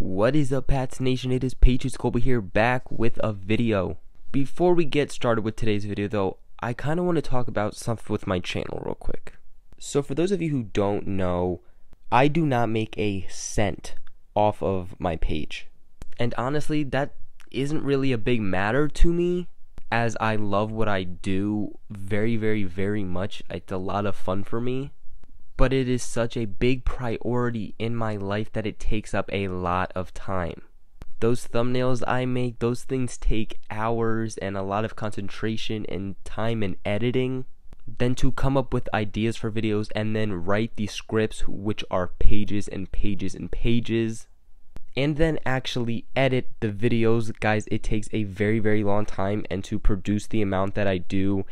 What is up, Pats Nation? It is Patriots Colby here, back with a video. Before we get started with today's video though, I kind of want to talk about something with my channel real quick. So for those of you who don't know, I do not make a cent off of my page. And honestly, that isn't really a big matter to me, as I love what I do very, very, very much. It's a lot of fun for me. But it is such a big priority in my life that it takes up a lot of time. Those thumbnails I make, those things take hours and a lot of concentration and time and editing. Then to come up with ideas for videos and then write the scripts, which are pages and pages and pages. And then actually edit the videos, guys, it takes a very, very long time. And to produce the amount that I do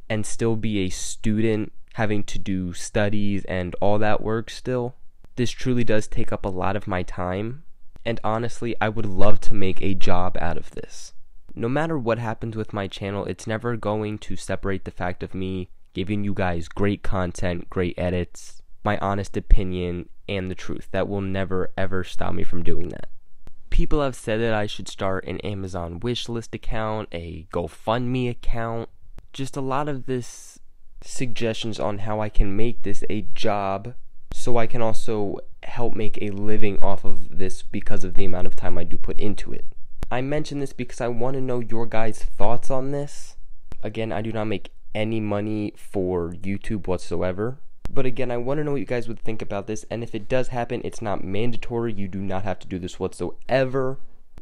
and still be a student, having to do studies and all that work still, this truly does take up a lot of my time. And honestly, I would love to make a job out of this. No matter what happens with my channel, it's never going to separate the fact of me giving you guys great content, great edits, my honest opinion, and the truth. That will never ever stop me from doing that. People have said that I should start an Amazon wishlist account, a GoFundMe account, just a lot of this suggestions on how I can make this a job so I can also help make a living off of this because of the amount of time I do put into it. I mention this because I want to know your guys' thoughts on this. Again, I do not make any money for YouTube whatsoever. But again, I want to know what you guys would think about this, and if it does happen, it's not mandatory. You do not have to do this whatsoever.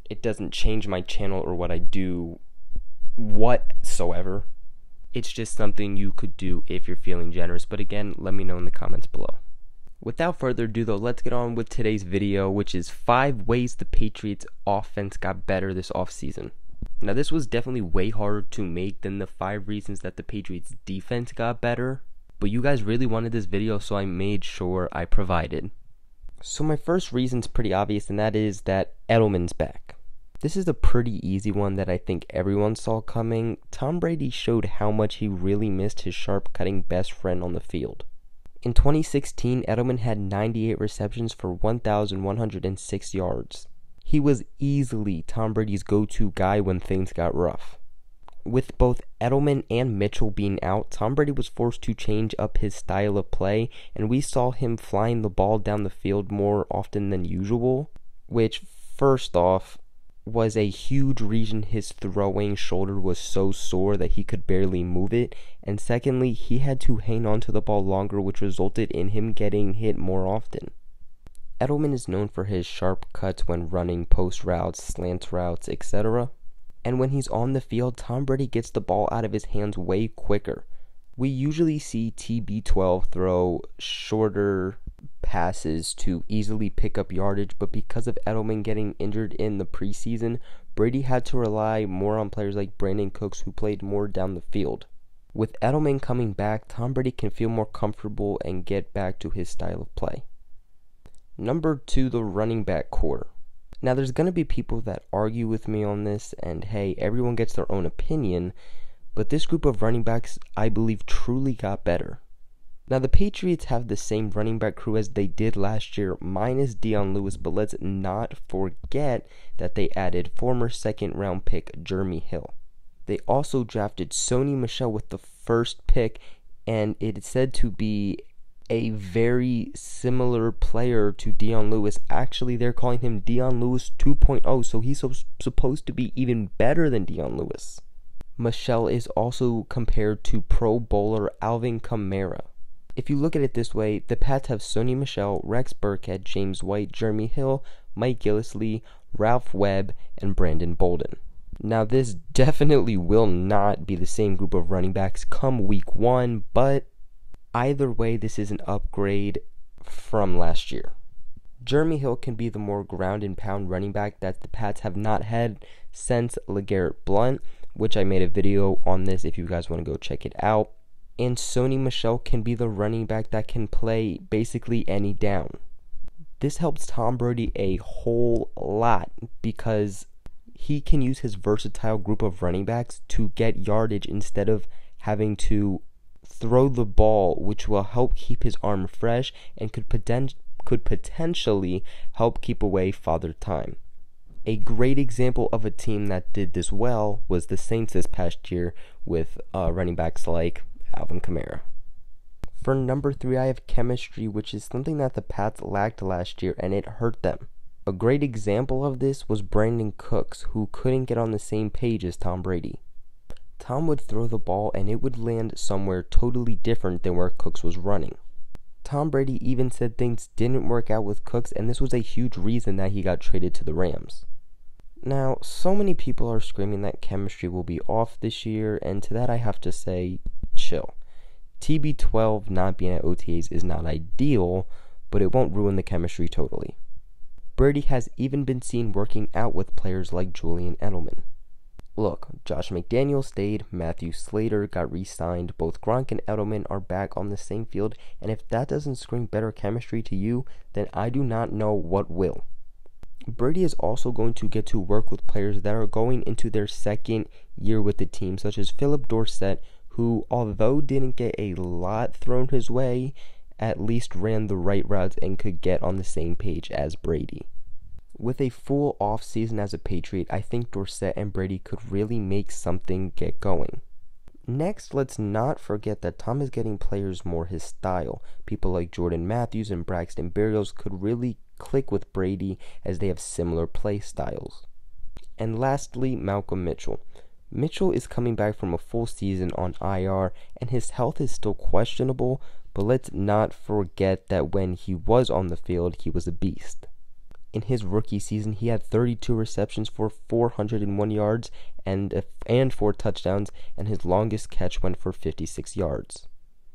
It doesn't change my channel or what I do whatsoever. It's just something you could do if you're feeling generous. But again, let me know in the comments below. Without further ado though, let's get on with today's video, which is 5 ways the Patriots offense got better this offseason. Now this was definitely way harder to make than the 5 reasons that the Patriots defense got better. But you guys really wanted this video, so I made sure I provided. So my first reason's pretty obvious, and that is that Edelmans back. This is a pretty easy one that I think everyone saw coming. Tom Brady showed how much he really missed his sharp-cutting best friend on the field. In 2016, Edelman had 98 receptions for 1,106 yards. He was easily Tom Brady's go-to guy when things got rough. With both Edelman and Michel being out, Tom Brady was forced to change up his style of play, and we saw him flying the ball down the field more often than usual, which, first off, was a huge reason his throwing shoulder was so sore that he could barely move it, and secondly, he had to hang on to the ball longer, which resulted in him getting hit more often. Edelman is known for his sharp cuts when running post routes, slant routes, etc. And when he's on the field, Tom Brady gets the ball out of his hands way quicker. We usually see TB12 throw shorter passes to easily pick up yardage, but because of Edelman getting injured in the preseason, Brady had to rely more on players like Brandon Cooks, who played more down the field. With Edelman coming back, Tom Brady can feel more comfortable and get back to his style of play. Number 2, the running back core. Now there's going to be people that argue with me on this, and hey, everyone gets their own opinion, but this group of running backs, I believe, truly got better. Now the Patriots have the same running back crew as they did last year, minus Dion Lewis, but let's not forget that they added former second-round pick Jordan Hill. They also drafted Sony Michel with the first pick, and it's said to be a very similar player to Dion Lewis. Actually, they're calling him Dion Lewis 2.0, so he's supposed to be even better than Dion Lewis. Michel is also compared to Pro Bowler Alvin Kamara. If you look at it this way, the Pats have Sony Michel, Rex Burkhead, James White, Jordan Hill, Mike Gillislee, Ralph Webb, and Brandon Bolden. Now this definitely will not be the same group of running backs come week 1, but either way, this is an upgrade from last year. Jordan Hill can be the more ground and pound running back that the Pats have not had since LeGarrette Blount, which I made a video on this if you guys want to go check it out. And Sony Michel can be the running back that can play basically any down. This helps Tom Brady a whole lot because he can use his versatile group of running backs to get yardage instead of having to throw the ball, which will help keep his arm fresh and could could potentially help keep away Father Time. A great example of a team that did this well was the Saints this past year with running backs like Alvin Kamara. For number 3, I have chemistry, which is something that the Pats lacked last year, and it hurt them. A great example of this was Brandon Cooks, who couldn't get on the same page as Tom Brady. Tom would throw the ball and it would land somewhere totally different than where Cooks was running. Tom Brady even said things didn't work out with Cooks, and this was a huge reason that he got traded to the Rams. Now, so many people are screaming that chemistry will be off this year, and to that I have to say, chill. TB12 not being at OTAs is not ideal, but it won't ruin the chemistry totally. Brady has even been seen working out with players like Julian Edelman. Look, Josh McDaniels stayed, Matthew Slater got re-signed, both Gronk and Edelman are back on the same field, and if that doesn't scream better chemistry to you, then I do not know what will. Brady is also going to get to work with players that are going into their second year with the team, such as Philip Dorsett, who, although didn't get a lot thrown his way, at least ran the right routes and could get on the same page as Brady. With a full off season as a Patriot, I think Dorsett and Brady could really make something get going. Next, let's not forget that Tom is getting players more his style. People like Jordan Mathews and Braxton Berrios could really click with Brady as they have similar play styles. And lastly, Malcom Mitchell. Mitchell is coming back from a full season on IR, and his health is still questionable, but let's not forget that when he was on the field, he was a beast. In his rookie season, he had 32 receptions for 401 yards and 4 touchdowns, and his longest catch went for 56 yards.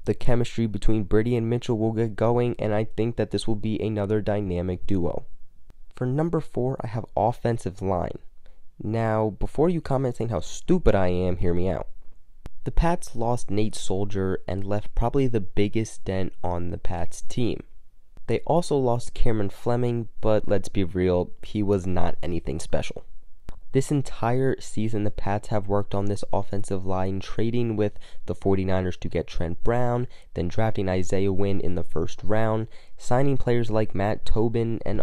The chemistry between Brady and Mitchell will get going, and I think that this will be another dynamic duo. For number 4, I have offensive line. Now, before you comment saying how stupid I am, hear me out. The Pats lost Nate Soldier and left probably the biggest dent on the Pats team. They also lost Cameron Fleming, but let's be real, he was not anything special. This entire season, the Pats have worked on this offensive line, trading with the 49ers to get Trent Brown, then drafting Isaiah Wynn in the first round, signing players like Matt Tobin and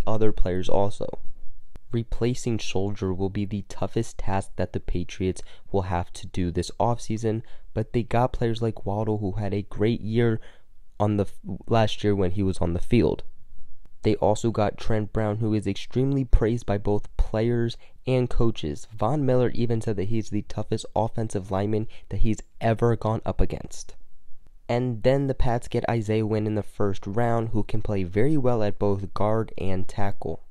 other players also. Replacing Soldier will be the toughest task that the Patriots will have to do this offseason, but they got players like Waddle, who had a great year last year when he was on the field. They also got Trent Brown, who is extremely praised by both players and coaches. Von Miller even said that he's the toughest offensive lineman that he's ever gone up against. And then the Pats get Isaiah Wynn in the first round, who can play very well at both guard and tackle.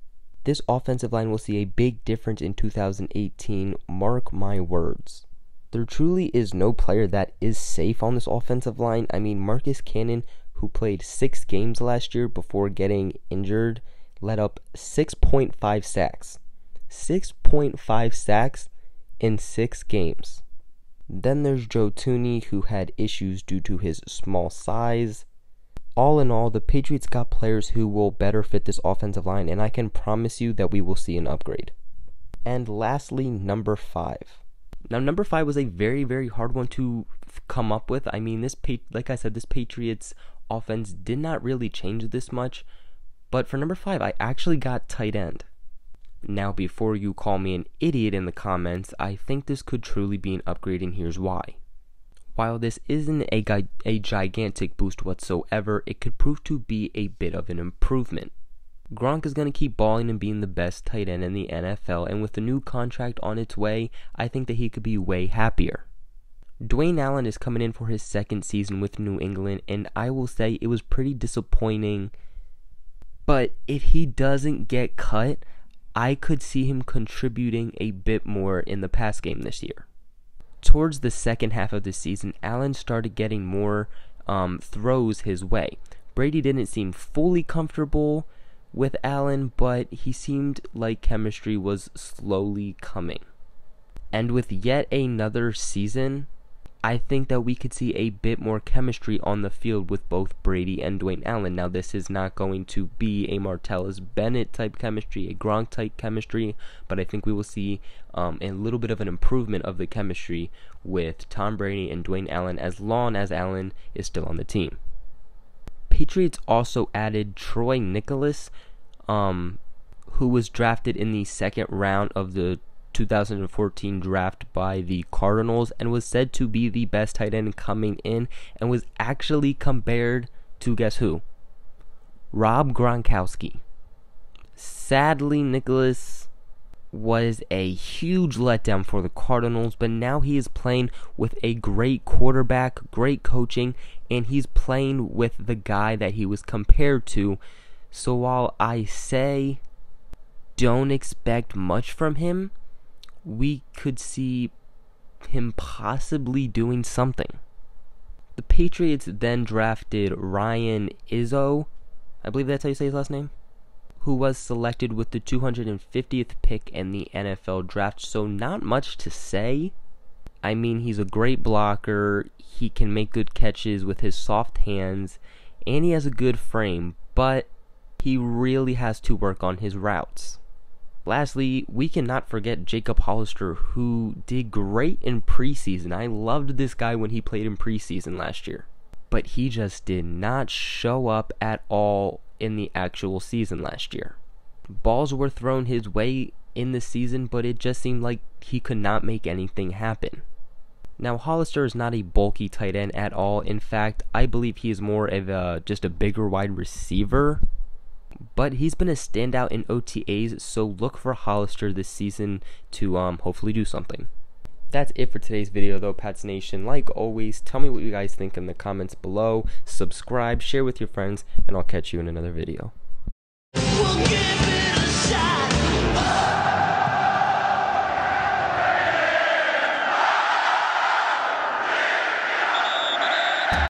This offensive line will see a big difference in 2018, mark my words. There truly is no player that is safe on this offensive line. I mean, Marcus Cannon, who played 6 games last year before getting injured, let up 6.5 sacks. 6.5 sacks in 6 games. Then there's Joe Thuney, who had issues due to his small size. All in all, the Patriots got players who will better fit this offensive line, and I can promise you that we will see an upgrade. And lastly, number 5. Now, number 5 was a very, very hard one to come up with. I mean, like I said, this Patriots offense did not really change this much. But for number 5, I actually got tight end. Now, before you call me an idiot in the comments, I think this could truly be an upgrade, and here's why. While this isn't a gigantic boost whatsoever, it could prove to be a bit of an improvement. Gronk is going to keep balling and being the best tight end in the NFL, and with the new contract on its way, I think that he could be way happier. Dwayne Allen is coming in for his second season with New England, and I will say it was pretty disappointing. But if he doesn't get cut, I could see him contributing a bit more in the pass game this year. Towards the second half of the season, Allen started getting more throws his way. Brady didn't seem fully comfortable with Allen, but he seemed like chemistry was slowly coming. And with yet another season, I think that we could see a bit more chemistry on the field with both Brady and Dwayne Allen. Now, this is not going to be a Martellus Bennett type chemistry, a Gronk type chemistry, but I think we will see a little bit of an improvement of the chemistry with Tom Brady and Dwayne Allen, as long as Allen is still on the team. Patriots also added Troy Nicholas, who was drafted in the second round of the 2014 draft by the Cardinals and was said to be the best tight end coming in, and was actually compared to, guess who? Rob Gronkowski. Sadly, Nicholas was a huge letdown for the Cardinals, but now he is playing with a great quarterback, great coaching, and he's playing with the guy that he was compared to. So while I say don't expect much from him, we could see him possibly doing something. The Patriots then drafted Ryan Izzo, I believe that's how you say his last name, who was selected with the 250th pick in the NFL draft. So not much to say. I mean, he's a great blocker, he can make good catches with his soft hands, and he has a good frame, but he really has to work on his routes. Lastly, we cannot forget Jacob Hollister, who did great in preseason. I loved this guy when he played in preseason last year, but he just did not show up at all in the actual season last year. Balls were thrown his way in the season, but it just seemed like he could not make anything happen. Now, Hollister is not a bulky tight end at all. In fact, I believe he is more of just a bigger wide receiver. But he's been a standout in OTAs, so look for Hollister this season to hopefully do something. That's it for today's video though, Pats Nation. Like always, tell me what you guys think in the comments below. Subscribe, share with your friends, and I'll catch you in another video.